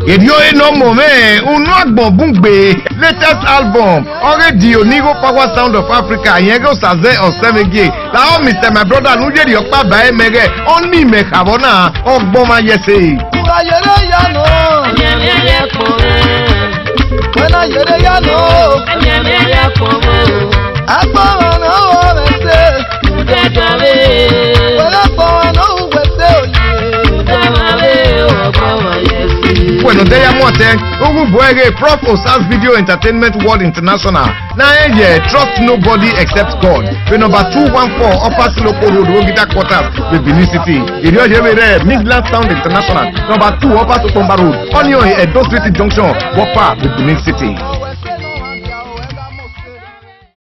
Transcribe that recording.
Edio eno mome unu agbonbungbe latest album already Onigo Power Sound of Africa yego saze osemege la o Mr. My brother nu jeri opa ba emege oni me kabona ogbon ma yese ayere ya no ayere ko when ayere ya no ayere ko agbo na o me se udagale wala ko na o we se oye udagale o ko ma yese. Bueno, de yamote, Ugu Boege, Prof. Osas Video Entertainment World International. Now, trust nobody except God. The number 214 Upper Siloko Road, Wogita Quarters, with Benin City. Midland Sound International. Number 2 Upper Sotomba Road, Onion, Edo Street Junction, Wopa, with Benin City.